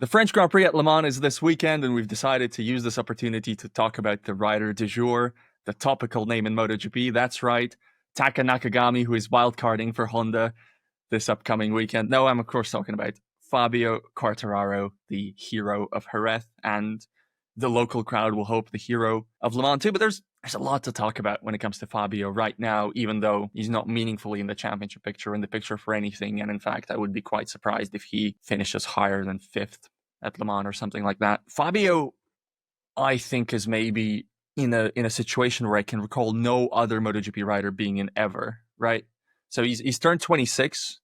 The French Grand Prix at Le Mans is this weekend, and we've decided to use this opportunity to talk about the rider du jour, the topical name in MotoGP. That's right, Taka Nakagami, who is wildcarding for Honda this upcoming weekend. No, I'm of course talking about Fabio Quartararo, the hero of Jerez, and the local crowd will hope the hero of Le Mans too. But there's a lot to talk about when it comes to Fabio right now, even though he's not meaningfully in the championship picture, in the picture for anything. And in fact, I would be quite surprised if he finishes higher than 5th at Le Mans or something like that. Fabio, I think, is maybe in a situation where I can recall no other MotoGP rider being in ever, right? So he's turned 26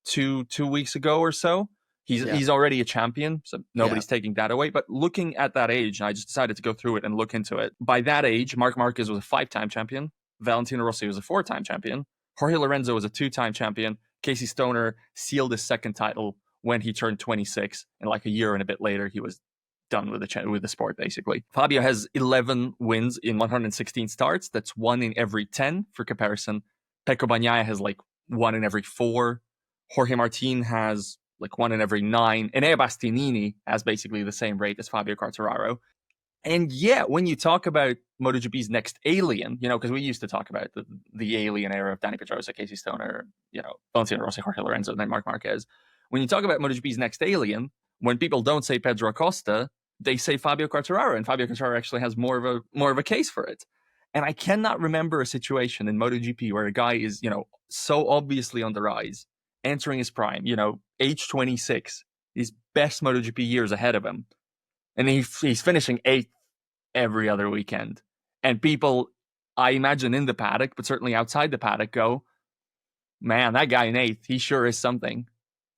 two weeks ago or so. He's already a champion, so nobody's taking that away. But looking at that age, I just decided to go through it and look into it. By that age, Marc Marquez was a 5-time champion. Valentino Rossi was a 4-time champion. Jorge Lorenzo was a 2-time champion. Casey Stoner sealed his 2nd title when he turned 26. And like a year and a bit later, he was done with the sport, basically. Fabio has 11 wins in 116 starts. That's 1 in every 10, for comparison. Pecco Bagnaia has like 1 in every 4. Jorge Martin has like 1 in every 9. Enea Bastianini has basically the same rate as Fabio Quartararo. And yeah, when you talk about MotoGP's next alien, because we used to talk about the alien era of Dani Pedrosa, Casey Stoner, Valentino Rossi, Jorge Lorenzo, and then Marc Marquez. When you talk about MotoGP's next alien, when people don't say Pedro Acosta, they say Fabio Quartararo, and Fabio Quartararo actually has more of a case for it. And I cannot remember a situation in MotoGP where a guy is, so obviously on the rise, entering his prime, age 26, his best MotoGP years ahead of him. And he's finishing 8th every other weekend. And people, I imagine in the paddock, but certainly outside the paddock, go, man, that guy in 8th, he sure is something.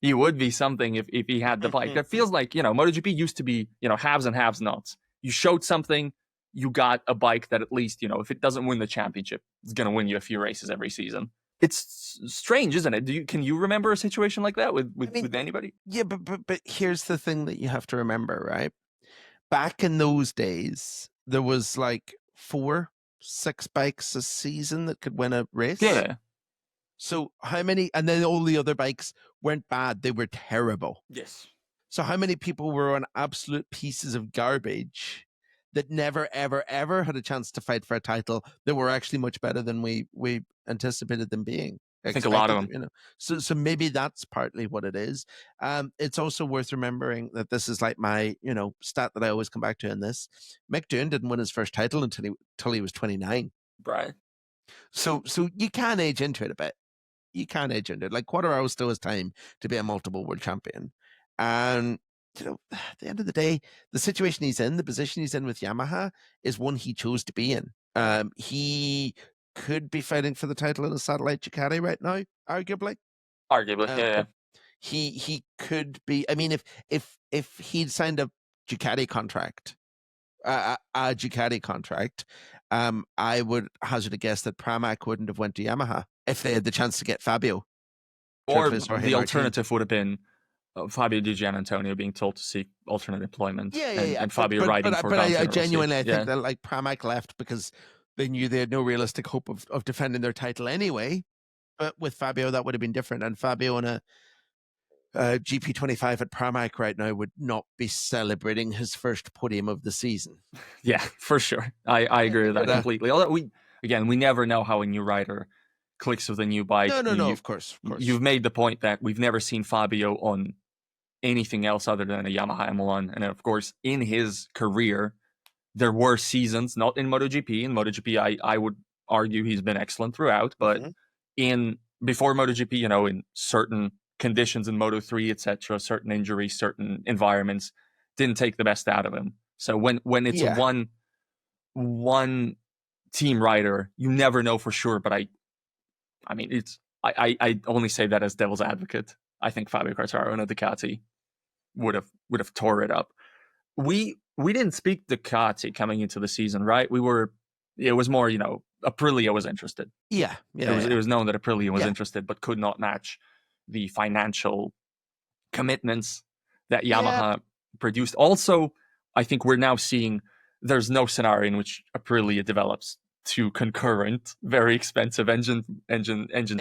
He would be something if he had the bike. That feels like, MotoGP used to be, haves and haves nots. You showed something, you got a bike that at least, if it doesn't win the championship, it's going to win you a few races every season. It's strange, isn't it? Can you remember a situation like that with anybody? Yeah, but here's the thing that you have to remember, right? Back in those days, there was like 4-6 bikes a season that could win a race. Yeah. So how many, and then all the other bikes weren't bad, they were terrible. Yes. So how many people were on absolute pieces of garbage that never, ever, ever had a chance to fight for a title that were actually much better than we anticipated them being? I think a lot of them. So maybe that's partly what it is. It's also worth remembering that this is like my, stat that I always come back to in this. Mick Doohan didn't win his first title until he was 29. Right. So you can age into it a bit. You can age into it. Like Quartararo still has time to be a multiple world champion. And, at the end of the day, the situation he's in, the position he's in with Yamaha is one he chose to be in. He could be fighting for the title in a satellite Ducati right now, arguably. Yeah. He could be. I mean, if he'd signed a Ducati contract, I would hazard a guess that Pramac wouldn't have went to Yamaha if they had the chance to get Fabio. Or the alternative would have been Fabio Di Giannantonio being told to seek alternate employment. And Fabio riding for Valentino Rossi. I genuinely think that like Pramac left because they knew they had no realistic hope of defending their title anyway. But with Fabio, that would have been different. And Fabio on a GP25 at Pramac right now would not be celebrating his first podium of the season. Yeah, for sure. I agree with that completely. Although we never know how a new rider clicks with a new bike. No, of course. You've made the point that we've never seen Fabio on anything else other than a Yamaha M1. And of course, in his career, there were seasons, not in MotoGP. In MotoGP, I would argue he's been excellent throughout. But before MotoGP, in certain conditions in Moto3, etc., certain injuries, certain environments, didn't take the best out of him. So when it's one team rider, you never know for sure. But I only say that as devil's advocate. I think Fabio Quartararo and a Ducati would have tore it up. We didn't speak Ducati coming into the season, right? It was more, Aprilia was interested. Yeah. It was known that Aprilia was interested, but could not match the financial commitments that Yamaha produced. Also, I think we're now seeing there's no scenario in which Aprilia develops two concurrent, very expensive engine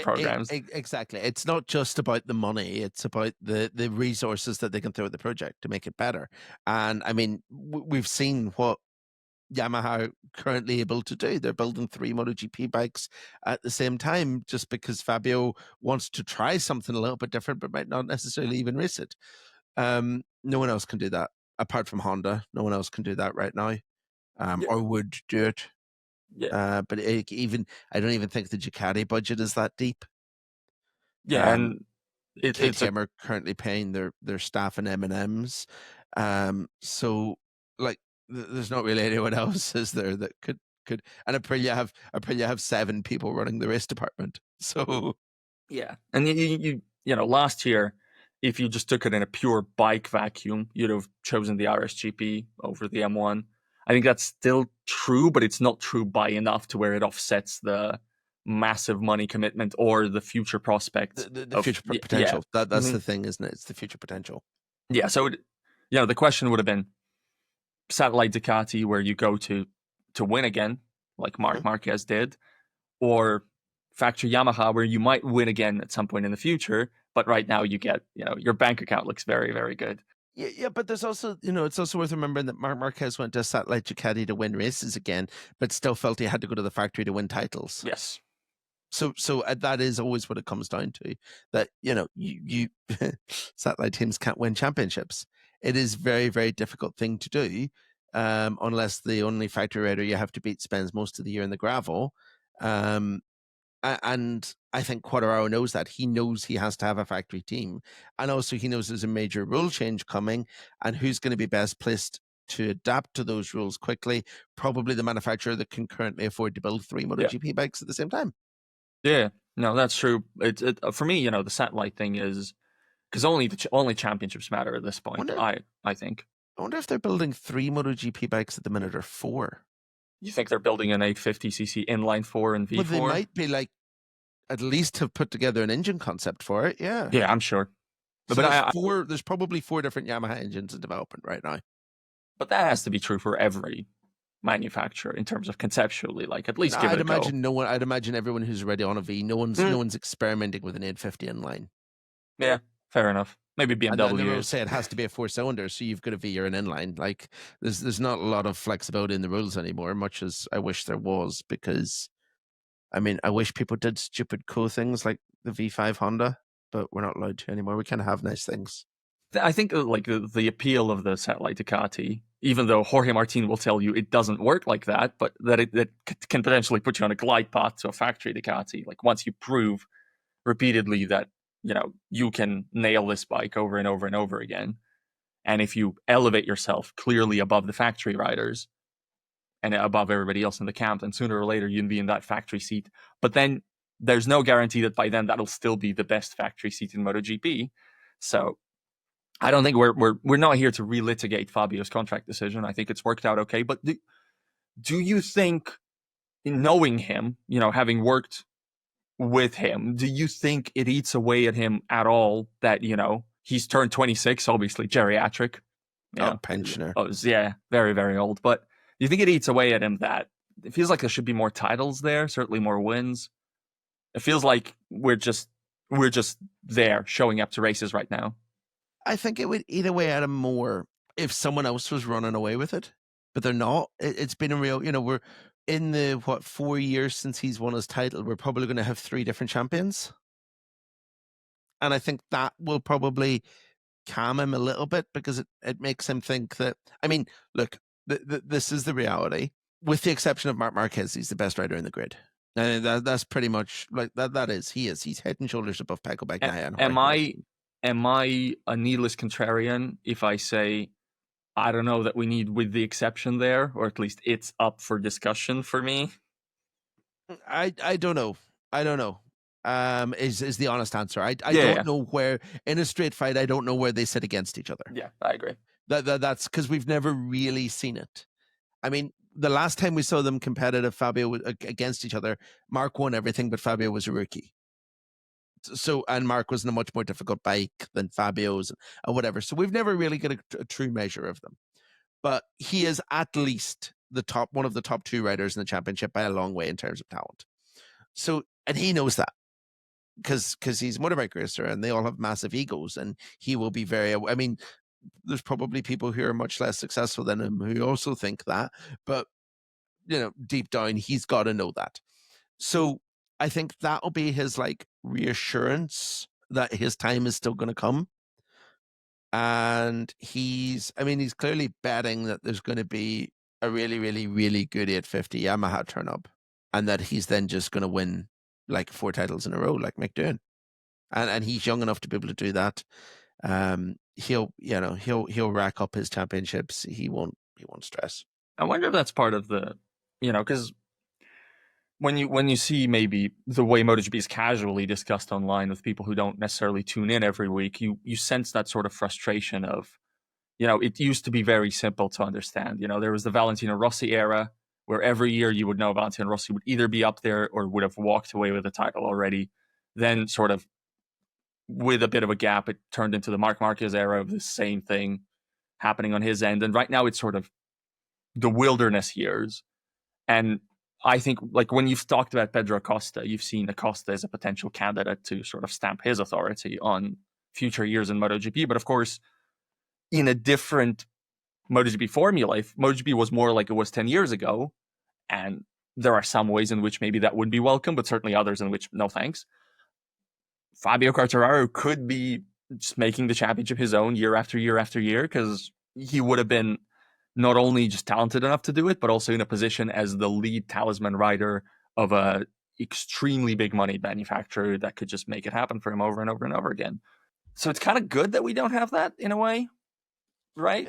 programs. Exactly. It's not just about the money. It's about the resources that they can throw at the project to make it better. And I mean, we've seen what Yamaha are currently able to do. They're building 3 MotoGP bikes at the same time just because Fabio wants to try something a little bit different, but might not necessarily even race it. No one else can do that apart from Honda. No one else can do that right now, or would do it. Yeah. But I don't even think the Ducati budget is that deep. Yeah, and KTM are currently paying their staff in M&Ms. So like there's not really anyone else, is there, that could and Aprilia have 7 people running the race department. So yeah, and you know, last year, if you just took it in a pure bike vacuum, you'd have chosen the RSGP over the M1. I think that's still true, but it's not true by enough to where it offsets the massive money commitment or the future prospects. The future potential. Yeah. That's the thing, isn't it? It's the future potential. Yeah, so the question would have been satellite Ducati, where you go to win again, like Marc Marquez did, or factory Yamaha, where you might win again at some point in the future, but right now you get, your bank account looks very, very good. Yeah, but there's also, it's also worth remembering that Marc Marquez went to satellite Ducati to win races again, but still felt he had to go to the factory to win titles. Yes. So that is always what it comes down to. That you satellite teams can't win championships. It is very, very difficult thing to do, unless the only factory rider you have to beat spends most of the year in the gravel. And I think Quartararo knows that. He knows he has to have a factory team. And also he knows there's a major rule change coming, and who's going to be best placed to adapt to those rules quickly? Probably the manufacturer that can currently afford to build 3 MotoGP bikes at the same time. Yeah, no, that's true. It for me, the satellite thing is because only championships matter at this point. I think. I wonder if they're building 3 MotoGP bikes at the minute, or 4. You think they're building an 850cc inline 4 and V4? Well, they might be, like, at least have put together an engine concept for it. Yeah. Yeah, I'm sure. So there's probably 4 different Yamaha engines in development right now. But that has to be true for every manufacturer in terms of conceptually, like, at least give it a go. I'd imagine everyone who's already on a V, no one's experimenting with an 850 inline. Yeah, fair enough. Maybe BMW. And they will say it has to be a 4-cylinder, so you've got a V or an inline. Like, there's not a lot of flexibility in the rules anymore, much as I wish there was, because, I mean, I wish people did stupid cool things like the V5 Honda, but we're not allowed to anymore. We can't have nice things. I think like the appeal of the satellite Ducati, even though Jorge Martin will tell you it doesn't work like that, but that it can potentially put you on a glide path to a factory Ducati. Like, once you prove repeatedly that you can nail this bike over and over and over again, and if you elevate yourself clearly above the factory riders and above everybody else in the camp, then sooner or later you'll be in that factory seat. But then there's no guarantee that by then that'll still be the best factory seat in MotoGP. So I don't think we're not here to relitigate Fabio's contract decision. I think it's worked out okay. But do you think, knowing him, having worked with him, do you think it eats away at him at all that, he's turned 26, obviously geriatric? Pensioner. Yeah, very, very old. But do you think it eats away at him that it feels like there should be more titles there, certainly more wins? It feels like we're just there showing up to races right now. I think it would eat away at him more if someone else was running away with it, but they're not. It's been a real, we're in the 4 years since he's won his title, we're probably going to have 3 different champions. And I think that will probably calm him a little bit, because it makes him think that, I mean, look, this is the reality. With the exception of Marc Marquez, he's the best rider in the grid. And that's pretty much like that. He's head and shoulders above Pecco Bagnaia. Am I a needless contrarian if I say I don't know that we need with the exception there, or at least it's up for discussion for me? I don't know. Is the honest answer. I don't know where, in a straight fight, I don't know where they sit against each other. Yeah, I agree. That's because we've never really seen it. I mean, the last time we saw them competitive, Fabio against each other, Marc won everything, but Fabio was a rookie. So, and Marc was in a much more difficult bike than Fabio's or whatever. So we've never really got a true measure of them. But he is at least one of the top 2 riders in the championship by a long way in terms of talent. So, and he knows that because he's a motorbike racer and they all have massive egos, and he will be very, I mean, there's probably people who are much less successful than him who also think that, but deep down, he's got to know that. So I think that'll be his like reassurance that his time is still going to come. And he's clearly betting that there's going to be a really, really, really good 850 Yamaha turn up, and that he's then just going to win like 4 titles in a row, like Mick doing. And he's young enough to be able to do that. He'll rack up his championships. He won't stress. I wonder if that's part of the, because when you see maybe the way MotoGP is casually discussed online with people who don't necessarily tune in every week, you sense that sort of frustration of, it used to be very simple to understand. There was the Valentino Rossi era where every year you would know Valentino Rossi would either be up there or would have walked away with the title already. Then sort of with a bit of a gap, it turned into the Marc Marquez era of the same thing happening on his end. And right now it's sort of the wilderness years. And I think, like, when you've talked about Pedro Acosta, you've seen Acosta as a potential candidate to sort of stamp his authority on future years in MotoGP. But of course, in a different MotoGP formula, if MotoGP was more like it was 10 years ago, and there are some ways in which maybe that would be welcome, but certainly others in which no thanks, Fabio Quartararo could be just making the championship his own year after year after year, because he would have been not only just talented enough to do it, but also in a position as the lead talisman rider of a extremely big money manufacturer that could just make it happen for him over and over and over again. So it's kind of good that we don't have that in a way, right?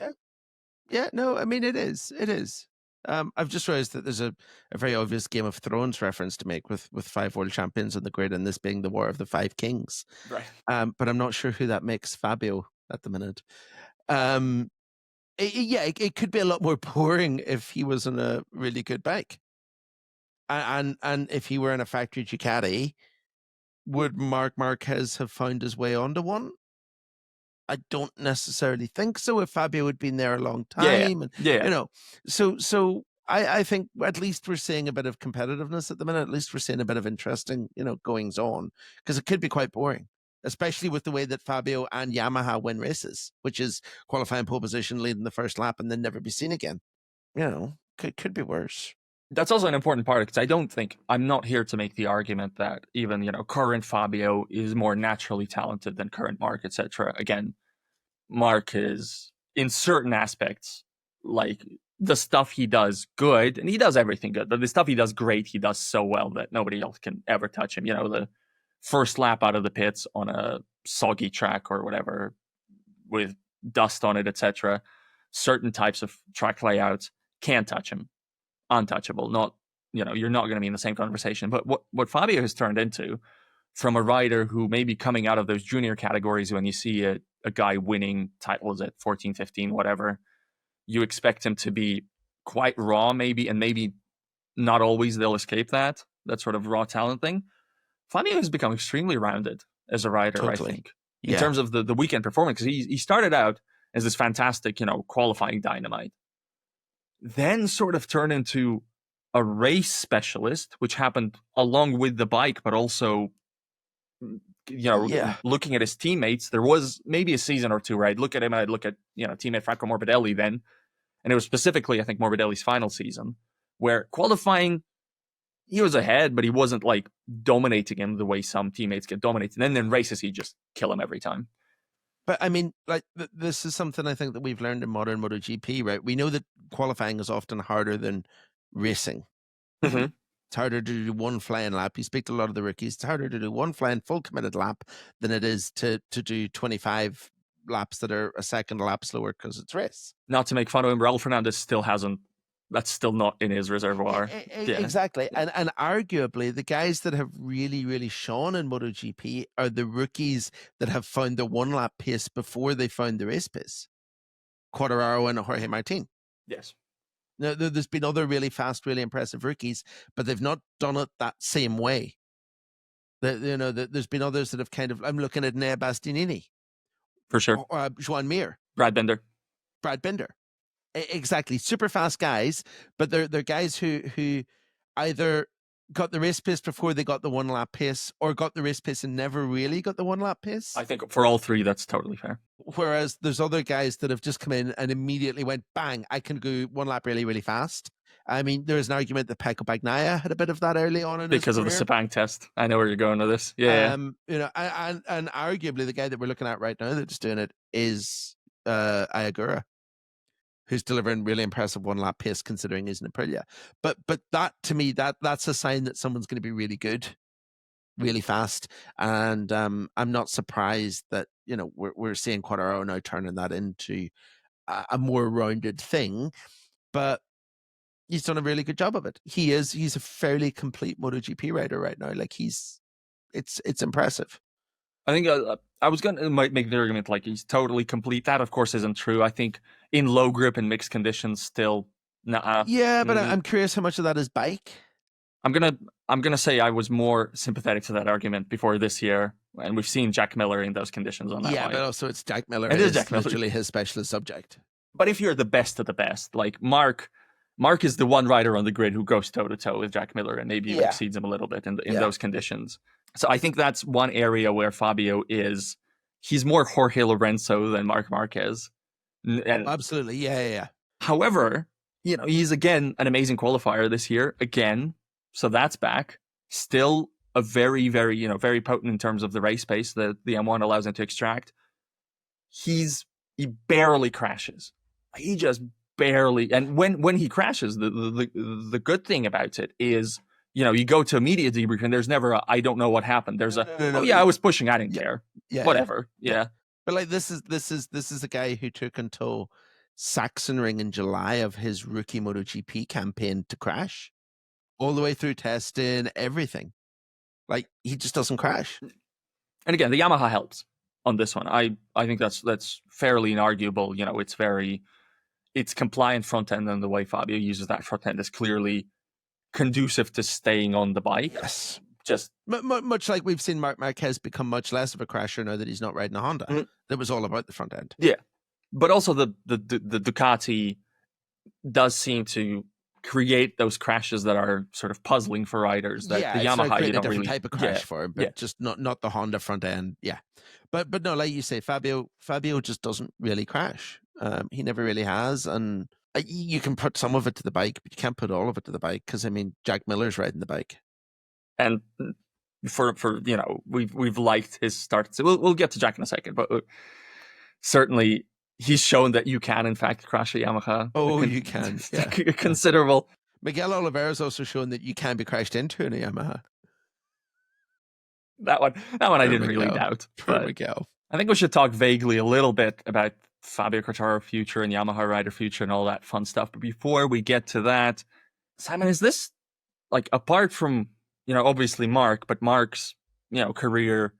Yeah, no, I mean, it is. I've just realized that there's a very obvious Game of Thrones reference to make with 5 world champions on the grid, and this being the War of the 5 Kings. Right. But I'm not sure who that makes Fabio at the minute. It could be a lot more boring if he was on a really good bike. And if he were in a factory Ducati, would Marc Marquez have found his way onto one? I don't necessarily think so. If Fabio had been there a long time, so I think at least we're seeing a bit of competitiveness at the minute. At least we're seeing a bit of interesting, goings on, because it could be quite boring, especially with the way that Fabio and Yamaha win races, which is qualifying pole position, leading the first lap, and then never be seen again. Could be worse. That's also an important part, because I'm not here to make the argument that even, current Fabio is more naturally talented than current Marc, etc. Again, Marc is, in certain aspects, like, the stuff he does good, and he does everything good, but the stuff he does great, he does so well that nobody else can ever touch him. The first lap out of the pits on a soggy track or whatever with dust on it, etc. Certain types of track layouts can't touch him. Untouchable. Not, you're not going to be in the same conversation. But what Fabio has turned into, from a rider who may be coming out of those junior categories, when you see a guy winning titles at 14, 15, whatever, you expect him to be quite raw, maybe, and maybe not always they'll escape that sort of raw talent thing. Fabio has become extremely rounded as a rider, Totally. I think, in terms of the weekend performance, because he started out as this fantastic, qualifying dynamite, then sort of turned into a race specialist, which happened along with the bike, but also, looking at his teammates. There was maybe a season or two where I'd look at him and I'd look at, teammate Franco Morbidelli then, and it was specifically, I think, Morbidelli's final season, where qualifying, he was ahead, but he wasn't like dominating him the way some teammates get dominated. And then in races, he'd just kill him every time. But I mean, like, this is something I think that we've learned in modern MotoGP, right? We know that qualifying is often harder than racing. Mm-hmm. It's harder to do one flying lap. You speak to a lot of the rookies. It's harder to do one flying full committed lap than it is to do 25 laps that are a second lap slower because it's race. Not to make fun of him, Raul Fernandez that's still not in his reservoir. Exactly. And arguably, the guys that have really, really shone in MotoGP are the rookies that have found the one lap pace before they found the race pace. Quartararo and Jorge Martin. Yes. Now, there's been other really fast, really impressive rookies, but they've not done it that same way. There's been others that have kind of, I'm looking at Nea Bastianini. For sure. Joan Mir. Brad Binder. Exactly, super fast guys, but they're guys who either got the race pace before they got the one lap pace, or got the race pace and never really got the one lap pace. I think for all three, that's totally fair. Whereas there's other guys that have just come in and immediately went, bang, I can go one lap really, really fast. I mean, there's an argument that Pecco Bagnaia had a bit of that early on in because his of the career. Sepang test. I know where you're going with this. Yeah. You know, and arguably the guy that we're looking at right now that's doing it is Ayagura, who's delivering really impressive one lap pace considering he's in Aprilia. But that, to me, that's a sign that someone's going to be really good, really fast. And I'm not surprised that, you know, we're seeing Quartararo now turning that into a more rounded thing. But he's done a really good job of it. He's a fairly complete MotoGP rider right now. Like it's impressive. I think I was going to make the argument like he's totally complete. That, of course, isn't true. I think in low grip and mixed conditions, still, nah. Yeah, but I'm curious how much of that is bike. I'm gonna say I was more sympathetic to that argument before this year, and we've seen Jack Miller in those conditions on that. Yeah, bike. but also it's Jack Miller. It is Jack Miller. Literally his specialist subject. But if you're the best of the best, like Mark is the one rider on the grid who goes toe to toe with Jack Miller, and maybe exceeds him a little bit in those conditions. So I think that's one area where Fabio he's more Jorge Lorenzo than Marc Marquez. And absolutely, yeah. However, you know, he's again an amazing qualifier this year again. So that's back. Still a very, very, you know, very potent in terms of the race pace that the M1 allows him to extract. He barely crashes. He just barely. And when he crashes, the good thing about it is, you know, you go to immediate debrief and there's never I don't know what happened. There's I was pushing. I didn't care. Yeah, whatever. Yeah. But like this is a guy who took until Sachsenring in July of his rookie MotoGP campaign to crash, all the way through testing, everything. Like he just doesn't crash. And again, the Yamaha helps on this one. I think that's fairly inarguable. You know, it's compliant front end, and the way Fabio uses that front end is clearly conducive to staying on the bike. Yes. Just much like we've seen Marc Marquez become much less of a crasher now that he's not riding a Honda. Mm-hmm. That was all about the front end. Yeah. But also the Ducati does seem to create those crashes that are sort of puzzling for riders. That the Yamaha you don't really type of crash for him, but just not the Honda front end. Yeah. But no, like you say, Fabio just doesn't really crash. He never really has, and you can put some of it to the bike, but you can't put all of it to the bike because I mean Jack Miller's riding the bike. And for you know, we've liked his start. So we'll get to Jack in a second, but certainly he's shown that you can in fact crash a Yamaha. Oh, you can. Yeah. Considerable. Miguel Oliveira's also shown that you can be crashed into in a Yamaha. That one I didn't really doubt. But Miguel. I think we should talk vaguely a little bit about Fabio Quartararo future and Yamaha rider future and all that fun stuff. But before we get to that, Simon, is this like apart from, you know, obviously Mark, but Mark's, you know, career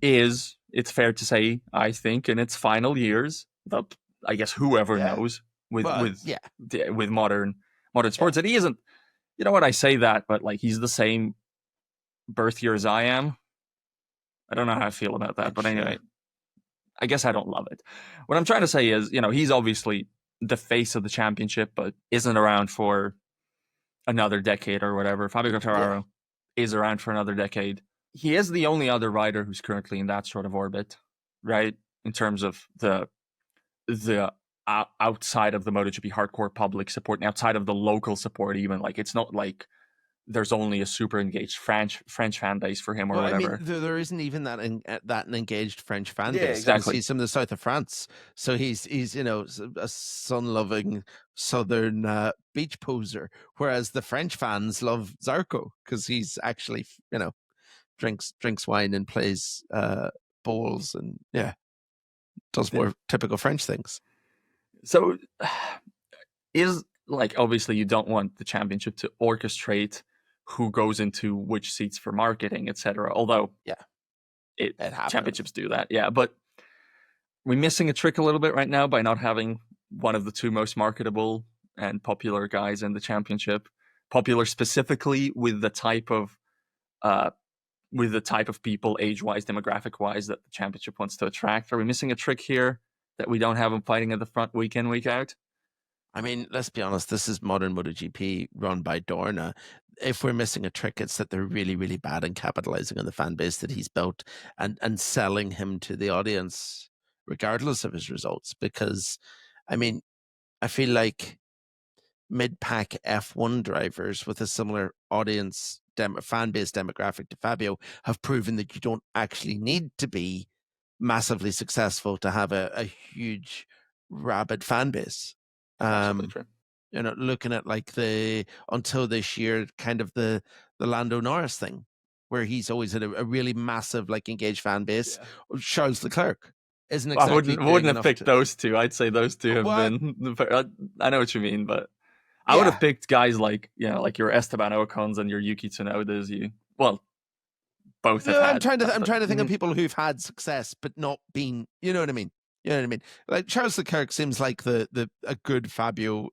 is, it's fair to say, I think, in its final years, but I guess whoever knows with modern sports, that he isn't, you know what, I say that, but like he's the same birth year as I am. I don't know how I feel about that, but anyway, I guess I don't love it. What I'm trying to say is, you know, he's obviously the face of the championship, but isn't around for another decade or whatever. Fabio Quartararo is around for another decade. He is the only other rider who's currently in that sort of orbit, right? In terms of the outside of the MotoGP hardcore public support and outside of the local support, even like it's not like there's only a super engaged French fan base for him or whatever. I mean, there isn't even that an engaged French fan base. Yeah, exactly. He's from the south of France, so he's you know, a sun-loving southern beach poser, whereas the French fans love Zarco because he's actually, you know, drinks wine and plays bowls and does more typical French things. So is like, obviously you don't want the championship to orchestrate who goes into which seats for marketing, etc. Although it championships do that. Yeah, but we're missing a trick a little bit right now by not having one of the two most marketable and popular guys in the championship. Popular specifically with the type of people, age-wise, demographic-wise, that the championship wants to attract. Are we missing a trick here that we don't have them fighting at the front week in, week out? I mean, let's be honest, this is modern MotoGP run by Dorna. If we're missing a trick, it's that they're really, really bad in capitalizing on the fan base that he's built and selling him to the audience, regardless of his results. Because, I mean, I feel like mid-pack F1 drivers with a similar audience fan base demographic to Fabio have proven that you don't actually need to be massively successful to have a huge rabid fan base. Absolutely true. You know, looking at like until this year, kind of the Lando Norris thing, where he's always had a really massive, like, engaged fan base. Yeah. Charles Leclerc isn't exactly. I wouldn't have picked those two. I'd say those two have been. I know what you mean, but I would have picked guys like, like your Esteban Ocons and your Yuki Tsunodas. Both have had. I'm trying to think of people who've had success but not been. You know what I mean? Like Charles Leclerc seems like a good Fabio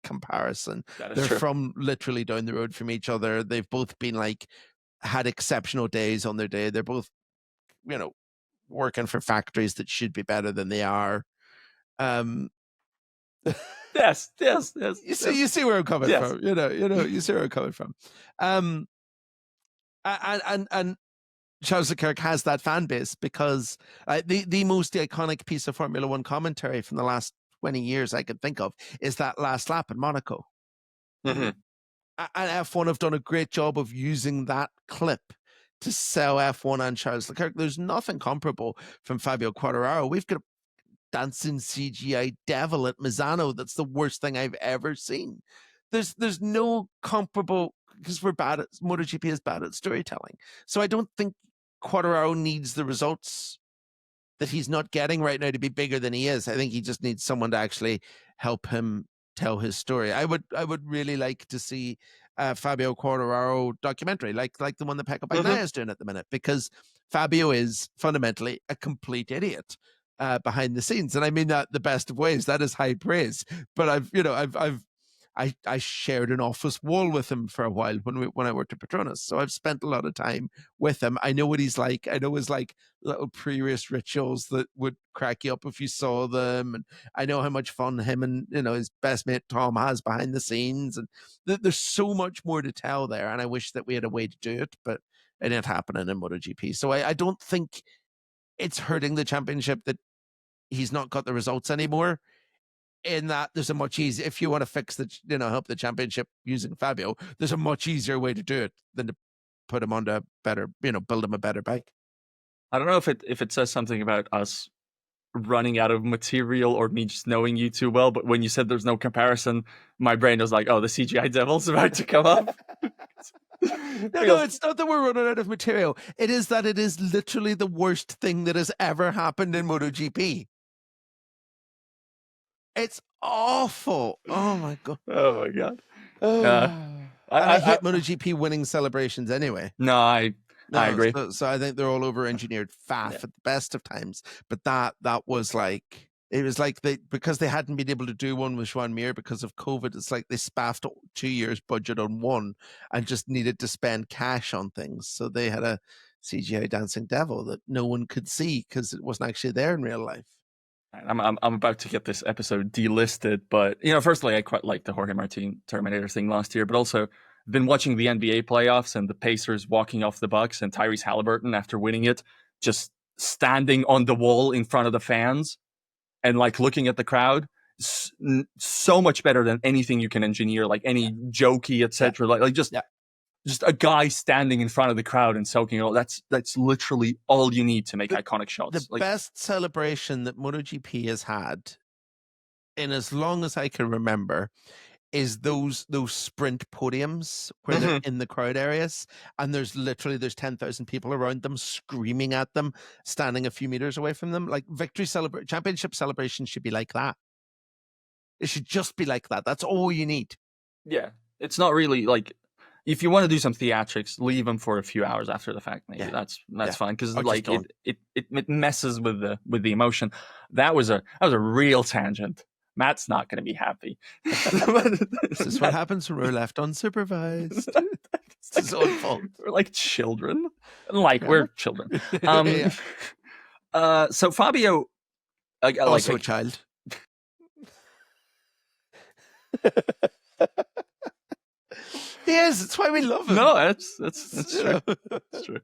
comparison. They're true. From literally down the road from each other. They've both been had exceptional days on their day. They're both, working for factories that should be better than they are. Yes. You see where I'm coming from. You see where I'm coming from. And Charles Leclerc has that fan base because the most iconic piece of Formula One commentary from the last 20 years I could think of is that last lap in Monaco. Mm-hmm. And F1 have done a great job of using that clip to sell F1 and Charles Leclerc. There's nothing comparable from Fabio Quartararo. We've got a dancing CGI devil at Misano. That's the worst thing I've ever seen. There's no comparable, because MotoGP is bad at storytelling. So I don't think Quartararo needs the results that he's not getting right now to be bigger than he is. I think he just needs someone to actually help him tell his story. I would really like to see Fabio Quartararo documentary, like the one that Pecco Bagnaia is doing at the minute, because Fabio is fundamentally a complete idiot behind the scenes, and I mean that the best of ways. That is high praise. But I shared an office wall with him for a while when I worked at Petronas, so I've spent a lot of time with him. I know what he's like. I know his little pre-race rituals that would crack you up if you saw them, and I know how much fun him and his best mate Tom has behind the scenes, and there's so much more to tell there. And I wish that we had a way to do it, but it ain't happening in MotoGP. So I don't think it's hurting the championship that he's not got the results anymore. In that there's a much easier, if you want to fix help the championship using Fabio, there's a much easier way to do it than to put him on better, build him a better bike. I don't know if it says something about us running out of material or me just knowing you too well, but when you said there's no comparison, my brain was like, oh, the CGI devil's about to come up. No, it's not that we're running out of material. It is that it is literally the worst thing that has ever happened in MotoGP. It's awful. Oh my god. Oh my god. I hate MotoGP winning celebrations anyway. No, I agree. So I think they're all over engineered faff at the best of times. But that was like, it was like because they hadn't been able to do one with Joan Mir because of COVID. It's like they spaffed 2 years budget on one and just needed to spend cash on things. So they had a CGI dancing devil that no one could see because it wasn't actually there in real life. I'm about to get this episode delisted, but firstly, I quite liked the Jorge Martin Terminator thing last year, but also been watching the NBA playoffs and the Pacers walking off the Bucks and Tyrese Halliburton after winning it, just standing on the wall in front of the fans and looking at the crowd. So much better than anything you can engineer, like any jokey, etc. Just a guy standing in front of the crowd and soaking it all. That's literally all you need to make iconic shots. The best celebration that MotoGP has had in as long as I can remember is those sprint podiums where they're in the crowd areas and there's 10,000 people around them screaming at them, standing a few meters away from them. Like championship celebration should be like that. It should just be like that. That's all you need. Yeah. It's not really if you want to do some theatrics, leave them for a few hours after the fact. Maybe that's fine, because it messes with the emotion. That was a real tangent. Matt's not going to be happy. This is what happens when we're left unsupervised. It's his own fault. We're like children. We're children. So Fabio, also a child. He is. It's why we love him. No, that's true. That's true.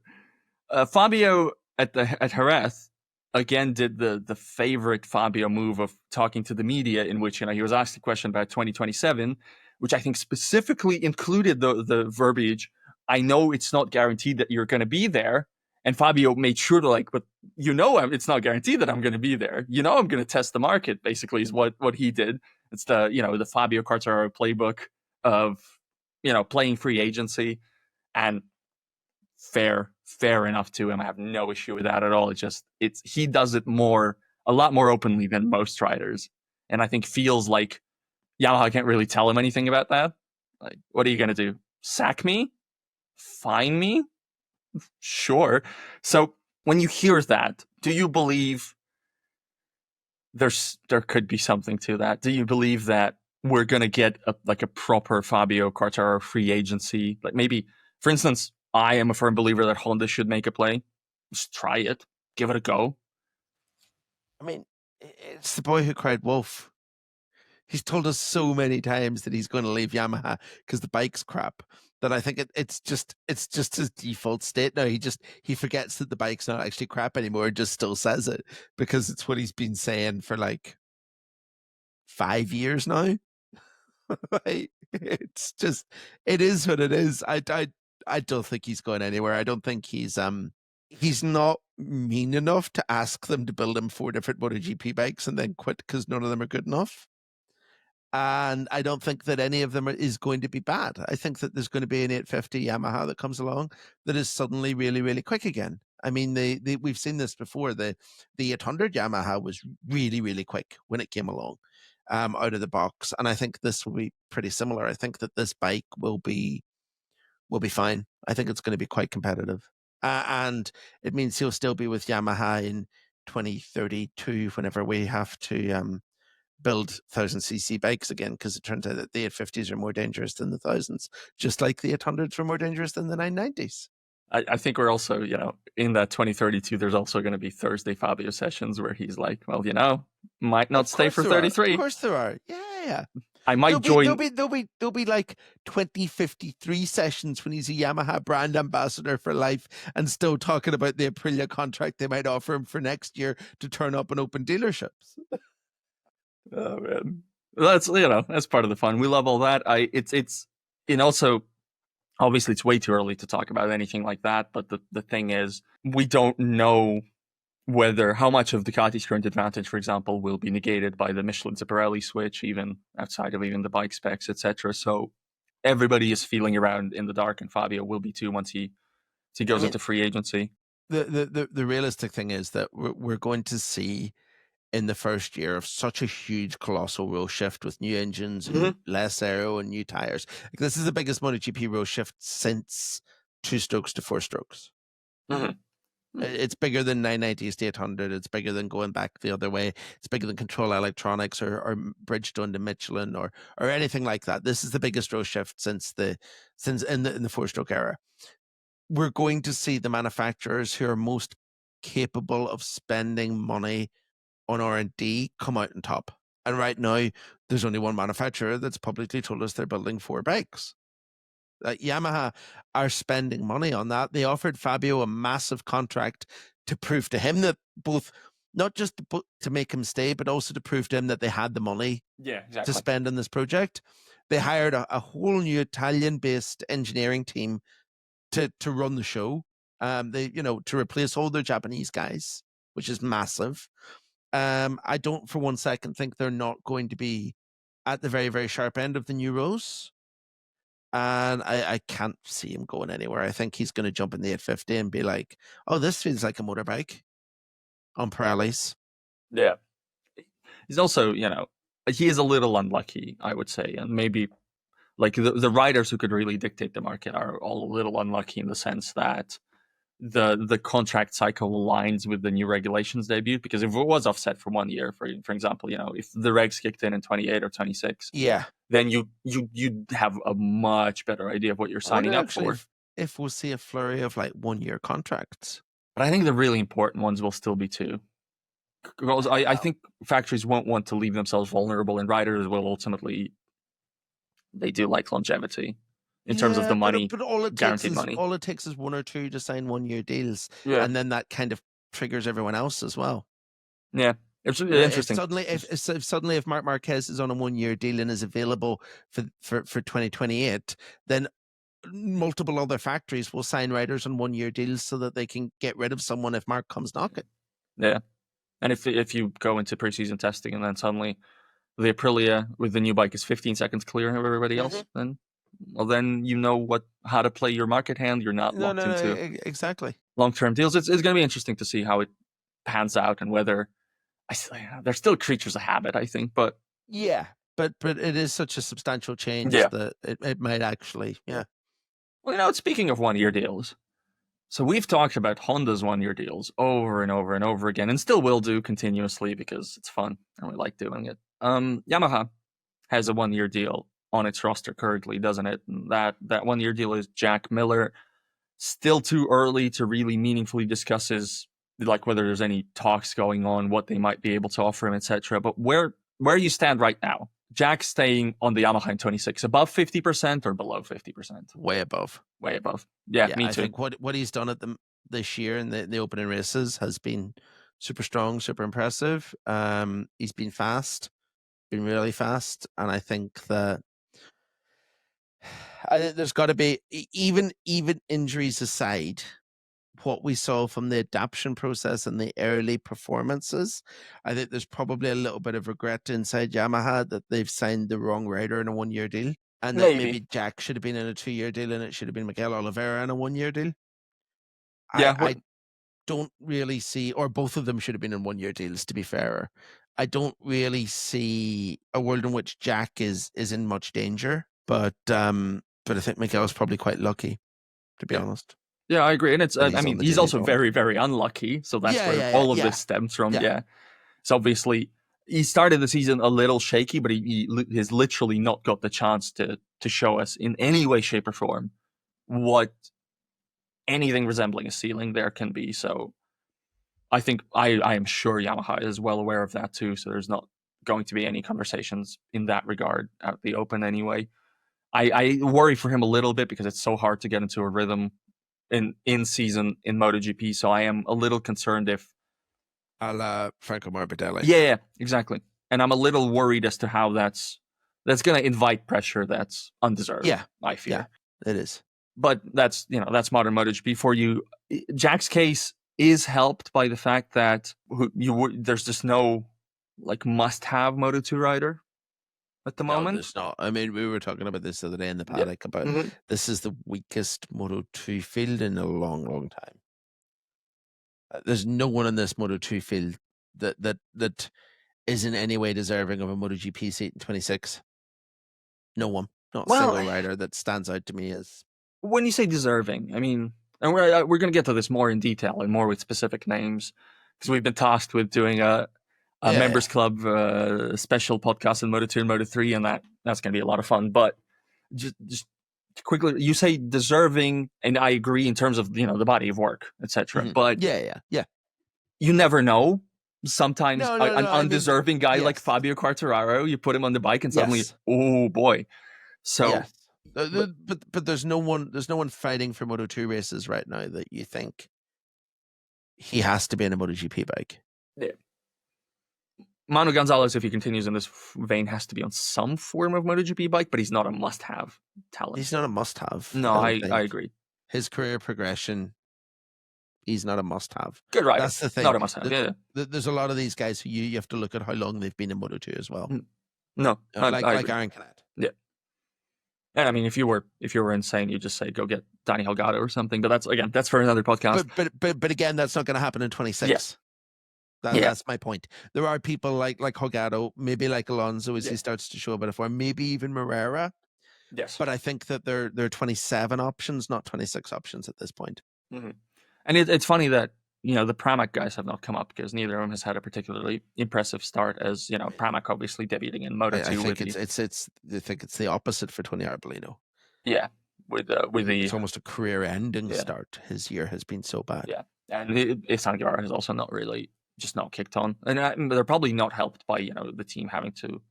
Fabio at Jerez again did the favorite Fabio move of talking to the media, in which he was asked a question about 2027, which I think specifically included the verbiage, "I know it's not guaranteed that you're going to be there." And Fabio made sure to but it's not guaranteed that I'm going to be there. I'm going to test the market. Basically, is what he did. It's the Fabio Quartararo playbook of playing free agency, and fair enough to him. I have no issue with that at all. He does it a lot more openly than most riders, and I think feels like Yamaha can't really tell him anything about that. Like, what are you going to do? Sack me? Fine me? Sure. So when you hear that, do you believe there could be something to that? Do you believe that we're going to get a proper Fabio Quartararo free agency? Like, maybe, for instance, I am a firm believer that Honda should make a play. Just try it. Give it a go. I mean, it's the boy who cried wolf. He's told us so many times that he's going to leave Yamaha because the bike's crap, that I think it's just his default state now. He forgets that the bike's not actually crap anymore, and just still says it because it's what he's been saying for like 5 years now. It's just, it is what it is. I don't think he's going anywhere. I don't think he's not mean enough to ask them to build him 4 different MotoGP bikes and then quit because none of them are good enough. And I don't think that any of them is going to be bad. I think that there's going to be an 850 Yamaha that comes along that is suddenly really, really quick again. I mean, we've seen this before. The 800 Yamaha was really, really quick when it came along out of the box. And I think this will be pretty similar. I think that this bike will be fine. I think it's going to be quite competitive. And it means he'll still be with Yamaha in 2032 whenever we have to build 1000cc bikes again, because it turns out that the 850s are more dangerous than the 1000s, just like the 800s were more dangerous than the 990s. I think we're also, in that 2032, there's also going to be Thursday Fabio sessions where he's like, well, might not stay for 33. Of course there are. Yeah. I might join. There'll be like 2053 sessions when he's a Yamaha brand ambassador for life and still talking about the Aprilia contract they might offer him for next year to turn up and open dealerships. Oh man, that's part of the fun. We love all that. Also, obviously it's way too early to talk about anything like that. But the thing is, we don't know how much of Ducati's current advantage, for example, will be negated by the Michelin to Pirelli switch, even outside of even the bike specs, etc. So everybody is feeling around in the dark, and Fabio will be too once he goes into free agency. The realistic thing is that we're going to see, in the first year of such a huge, colossal rule shift with new engines and less aero and new tires. This is the biggest MotoGP rule shift since 2 strokes to 4 strokes. It's bigger than 990s to 800. It's bigger than going back the other way. It's bigger than Control Electronics or Bridgestone to Michelin or anything like that. This is the biggest rule shift since in the 4-stroke era. We're going to see the manufacturers who are most capable of spending money on R&D come out on top. And right now, there's only one manufacturer that's publicly told us they're building 4 bikes. Yamaha are spending money on that. They offered Fabio a massive contract to prove to him that both, not just to make him stay, but also to prove to him that they had the money to spend on this project. They hired a whole new Italian-based engineering team to run the show. To replace all their Japanese guys, which is massive. I don't for one second think they're not going to be at the very, very sharp end of the new rules. And I can't see him going anywhere. I think he's going to jump in the 850 and be like, oh, this feels like a motorbike on Pirellis. Yeah. He's also, he is a little unlucky, I would say. And maybe like the riders who could really dictate the market are all a little unlucky in the sense that the contract cycle aligns with the new regulations debut, because if it was offset for 1 year, for example, if the regs kicked in 28 or 26, then you'd have a much better idea of what you're signing up for. If we'll see a flurry of like 1-year contracts. But I think the really important ones will still be 2. Because I think factories won't want to leave themselves vulnerable, and riders will ultimately they do like longevity in terms of the money, but all it guaranteed money. All it takes is one or two to sign 1-year deals, Yeah, and then that kind of triggers everyone else as well. yeah. It's interesting. If suddenly if Marc Marquez is on a 1-year deal and is available for 2028, then multiple other factories will sign riders on 1-year deals so that they can get rid of someone if Mark comes knocking. Yeah, and if you go into preseason testing and then suddenly the Aprilia with the new bike is 15 seconds clear of everybody else, then you know how to play your market hand. You're not locked into exactly long-term deals. It's going to be interesting to see how it pans out and whether they're still creatures of habit, I think. But yeah, but it is such a substantial change that it might actually Well, speaking of 1-year deals, so we've talked about Honda's 1-year deals over and over and over again, and still will do continuously because it's fun and we like doing it. Yamaha has a 1-year deal on its roster currently, doesn't it? And that 1-year deal is Jack Miller. Still too early to really meaningfully discuss whether there's any talks going on, what they might be able to offer him, etc. But where you stand right now, Jack staying on the Yamaha in 26, above 50% or below 50%? Way above. Way above. Yeah, me too. I think what he's done at this year in the opening races has been super strong, super impressive. He's been fast, been really fast, and I think there's got to be, even injuries aside, what we saw from the adaptation process and the early performances, I think there's probably a little bit of regret inside Yamaha that they've signed the wrong rider in a 1-year deal, and that maybe Jack should have been in a 2-year deal and it should have been Miguel Oliveira in a 1-year deal. Yeah, I don't really see, or both of them should have been in 1-year deals, to be fairer. I don't really see a world in which Jack is in much danger, but I think Miguel's probably quite lucky, to be honest. Yeah, I agree. And it's, he's also very, very unlucky. So that's where all of this stems from. Yeah. So obviously, he started the season a little shaky, but he has literally not got the chance to show us in any way, shape, or form what anything resembling a ceiling there can be. So I think I am sure Yamaha is well aware of that too. So there's not going to be any conversations in that regard at the Open anyway. I worry for him a little bit because it's so hard to get into a rhythm in season in MotoGP, so I am a little concerned if a la Franco Morbidelli. Yeah, exactly. And I'm a little worried as to how that's going to invite pressure that's undeserved. Yeah, I fear. Yeah, it is. But that's modern MotoGP for you. Jack's case is helped by the fact that there's just no must-have Moto2 rider at the moment. There's not. I mean, we were talking about this the other day in the paddock about this is the weakest Moto2 field in a long, long time. There's no one in this Moto2 field that is in any way deserving of a MotoGP seat in 26. No one. Not a single rider that stands out to me as. When you say deserving, I mean, and we're going to get to this more in detail and more with specific names because we've been tasked with doing a members club special podcast in Moto2 and Moto3, and that's going to be a lot of fun. But just quickly, you say deserving, and I agree in terms of the body of work, etc. But yeah, you never know. Sometimes an undeserving guy like Fabio Quartararo, you put him on the bike, and suddenly, oh boy. So, but there's no one fighting for Moto2 races right now that you think he has to be in a MotoGP bike. Yeah. Manu Gonzalez, if he continues in this vein, has to be on some form of MotoGP bike, but he's not a must-have talent. He's not a must-have. No, I agree. His career progression, he's not a must-have. Good rider. That's the thing. Not a must-have. There's a lot of these guys who you have to look at how long they've been in Moto2 as well. No, like Aaron Canet. Yeah. And I mean, if you were insane, you'd just say go get Danny Holgado or something. But that's for another podcast. But again, that's not going to happen in 26. That's my point. There are people like Holgado, maybe like Alonso as he starts to show a bit of form, maybe even Morera. Yes. But I think that they're 27 options, not 26 options at this point. Mm-hmm. And it's funny that the Pramac guys have not come up because neither of them has had a particularly impressive start. As Pramac obviously debuting in Moto2. I think it's the opposite for Tony Arbolino. Yeah, with the it's almost a career-ending start. His year has been so bad. Yeah, and Ihsan Guevara has also not kicked on, and they're probably not helped by the team having to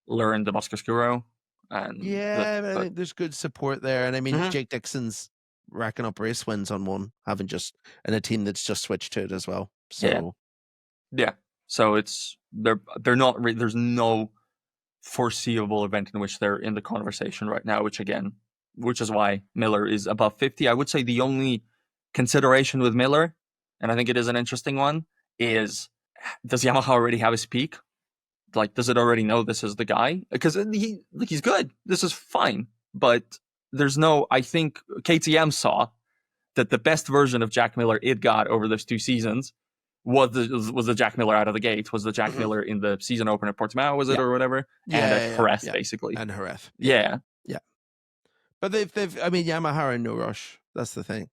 learn the Boscoscuro And Yeah, but I think there's good support there. And I mean, Mhm. Jake Dixon's racking up race wins on one, having just in a team that's just switched to it as well. So yeah. So it's they're not there's no foreseeable event in which they're in the conversation right now, which is why Miller is above 50. I would say the only consideration with Miller, and I think it is an interesting one, is does Yamaha already have his peak? Like, does it already know this is the guy? Because he's good. This is fine. But there's no, I think KTM saw that the best version of Jack Miller it got over those 2 seasons was the Jack Miller out of the gate, was the Jack Miller in the season opener at Portimao, was it, or whatever? And at Jerez, basically. And Jerez. Yeah. But they've I mean, Yamaha are in no rush. That's the thing.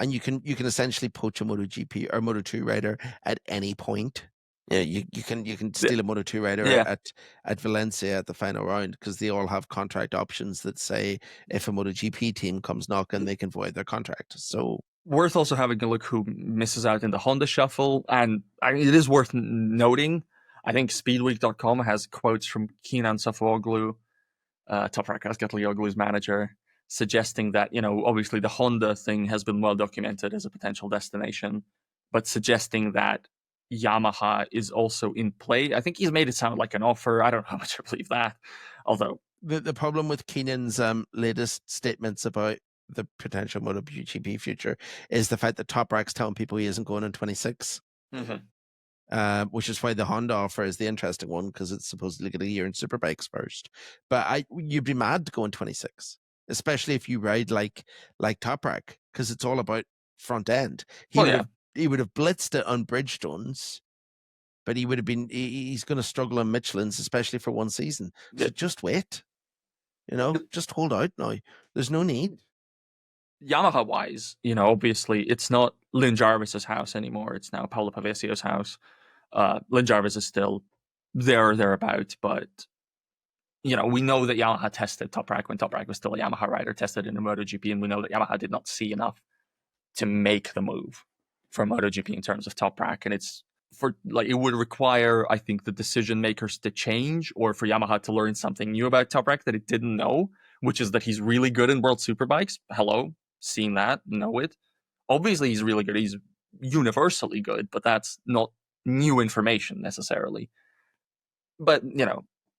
And you can essentially poach a MotoGP or Moto2 rider at any point. Yeah, you can steal a Moto2 rider at Valencia at the final round, because they all have contract options that say if a MotoGP team comes knocking, they can void their contract. So worth also having a look who misses out in the Honda shuffle, and it is worth noting. I think Speedweek.com has quotes from Kenan Sofuoglu, Toprak Asgatlioglu's manager, suggesting that, obviously the Honda thing has been well documented as a potential destination, but suggesting that Yamaha is also in play. I think he's made it sound like an offer. I don't know how much I believe that. Although the problem with Keenan's latest statements about the potential MotoGP future is the fact that Toprak's telling people he isn't going in 26. Which is why the Honda offer is the interesting one, because it's supposedly going to get a year in Superbikes first. But you'd be mad to go in 26, especially if you ride like Toprak, because it's all about front end. He would have blitzed it on Bridgestones, but he would have been. He's going to struggle on Michelin's, especially for one season. So just wait. Just hold out now. There's no need. Yamaha wise, obviously it's not Lynn Jarvis's house anymore. It's now Paolo Pavesio's house. Lynn Jarvis is still there or thereabouts, but we know that Yamaha tested Toprak when Toprak was still a Yamaha rider, tested in the MotoGP, and we know that Yamaha did not see enough to make the move for MotoGP in terms of Toprak, and it would require, I think, the decision makers to change, or for Yamaha to learn something new about Toprak that it didn't know, which is that he's really good in World Superbikes. Hello, seen that, know it. Obviously, he's really good. He's universally good, but that's not new information necessarily. But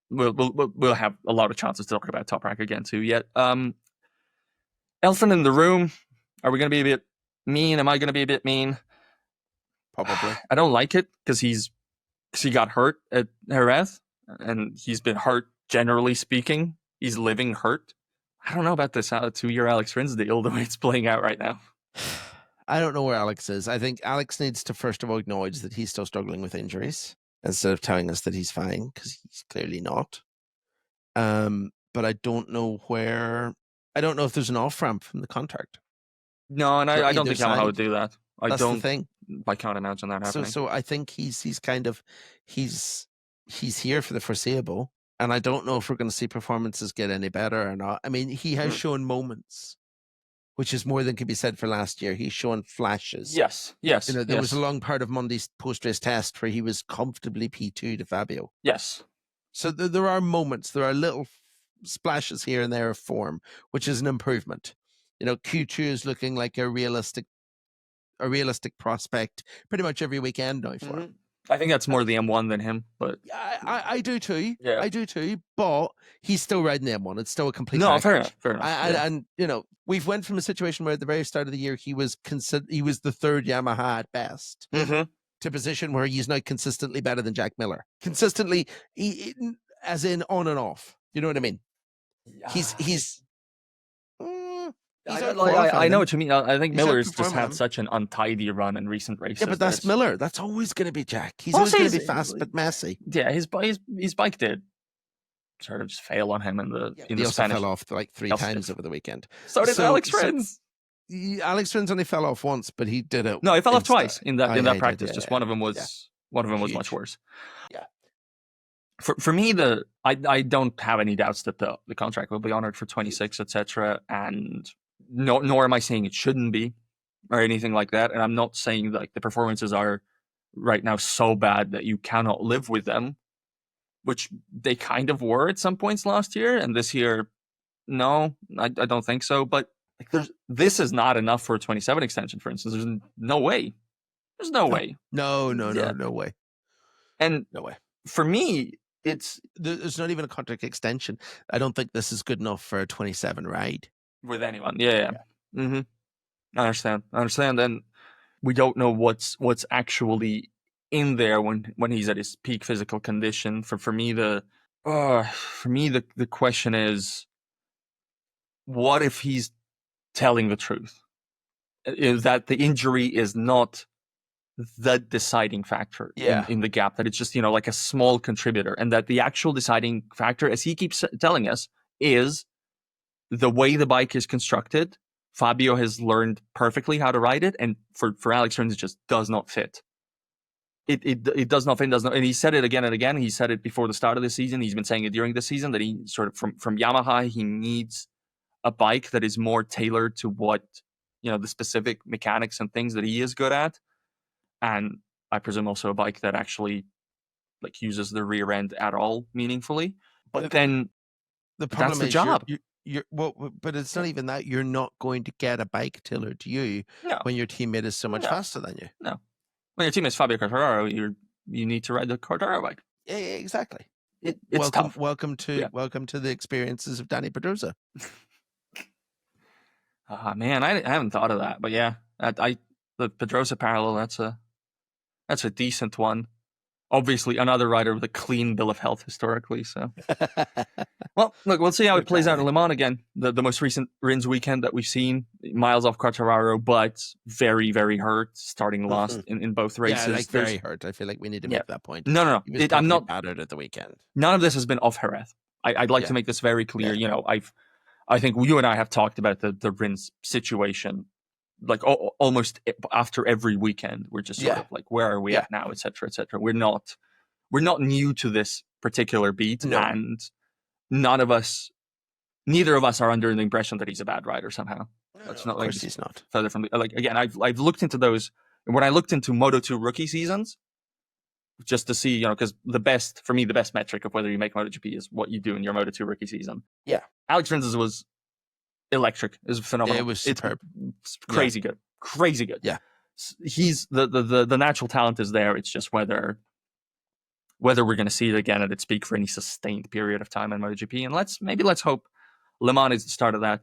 we'll have a lot of chances to talk about Toprak again too. Yet, Elephant in the room. Are we going to be a bit mean? Am I going to be a bit mean? Probably. I don't like it because he got hurt at Jerez, and he's been hurt generally speaking. He's living hurt. I don't know about this 2-year Alex Rins deal, the way it's playing out right now. I don't know where Alex is. I think Alex needs to first of all acknowledge that he's still struggling with injuries instead of telling us that he's fine, because he's clearly not. But I don't know if there's an off-ramp from the contract. No, and I don't think Yamaha would do that. That's the thing. I can't imagine that happening. So I think he's here for the foreseeable, and I don't know if we're going to see performances get any better or not. I mean, he has shown moments, which is more than can be said for last year. He's shown flashes. Yes. There was a long part of Monday's post-race test where he was comfortably P2 to Fabio. Yes. So there are moments, there are little splashes here and there of form, which is an improvement. Q2 is looking like a realistic prospect pretty much every weekend now for him. I think that's more the M1 than him, but I do too. Yeah. I do too. But he's still riding the M1. It's still a complete fair enough. And we've went from a situation where at the very start of the year he was the third Yamaha at best, to a position where he's now consistently better than Jack Miller. Consistently, as in on and off. You know what I mean? He's I know what you mean. I think Miller's just had such an untidy run in recent races. Yeah, but that's Miller. That's always going to be Jack. He's always going to be fast but messy. Yeah, his bike did sort of just fail on him in the also Spanish. Fell off like 3 times over the weekend. So did Alex Rins. Alex Rins only fell off once, but he did it. No, he fell off twice in that practice. Just one of them was much worse. Yeah. For me, I don't have any doubts that the contract will be honored for 26, etc. And nor am I saying it shouldn't be or anything like that. And I'm not saying like the performances are right now so bad that you cannot live with them. which they kind of were at some points last year, and this year, no, I don't think so. But like, this is not enough for a 27 extension, for instance. There's no way. There's no way. No Yeah. way. And No way. For me, there's not even a contract extension. I don't think this is good enough for a 27 ride with anyone. Yeah. Mm-hmm. I understand. And we don't know what's actually in there when he's at his peak physical condition. For me, the question is, what if he's telling the truth? Is that the injury is not the deciding factor in the gap, that it's just, like a small contributor, and that the actual deciding factor, as he keeps telling us, is the way the bike is constructed. Fabio has learned perfectly how to ride it, and for Alex Rins, it just does not fit. It does not fit, and he said it again and again. He said it before the start of the season. He's been saying it during the season, that he sort of from Yamaha, he needs a bike that is more tailored to what, the specific mechanics and things that he is good at. And I presume also a bike that actually like uses the rear end at all meaningfully. But then the problem that's the is job. But it's not even that. You're not going to get a bike tailored to you when your teammate is so much faster than you. No. When your teammate is Fabio Quartararo, you need to ride the Quartararo bike. Yeah, exactly. It's tough. Welcome to the experiences of Danny Pedrosa. Man, I haven't thought of that, but yeah, the Pedrosa parallel, that's a decent one. Obviously, another rider with a clean bill of health historically. So, well, look, we'll see how it plays out in Le Mans again. The most recent Rins weekend that we've seen, miles off Quartararo, but very, very hurt, starting last in both races. Yeah, very hurt. I feel like we need to make that point. No. I'm not battered at the weekend. None of this has been off Jerez. I'd like to make this very clear. Yeah. I think you and I have talked about the Rins situation, like almost after every weekend. We're just sort of like, where are we at now, et cetera, et cetera. We're not new to this particular beat, and neither of us are under the impression that he's a bad rider somehow. That's not of like course he's not. Further from like, again, I've looked into those, and when I looked into Moto2 rookie seasons, just to see, because the best metric of whether you make MotoGP is what you do in your Moto2 rookie season. Yeah, Alex Rins was electric. It was phenomenal. It was superb. It's crazy good. Crazy good. Yeah. He's the natural talent is there. It's just whether we're going to see it again at its peak for any sustained period of time in MotoGP. And let's hope Le Mans is the start of that.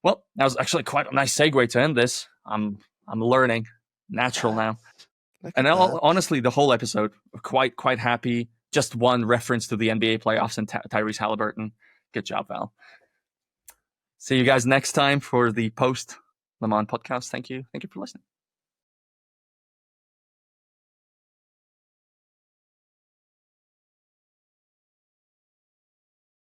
Well, that was actually quite a nice segue to end this. I'm learning natural now. And honestly, the whole episode, quite happy. Just one reference to the NBA playoffs and Tyrese Halliburton. Good job, Val. See you guys next time for the post Le Mans podcast. Thank you for listening.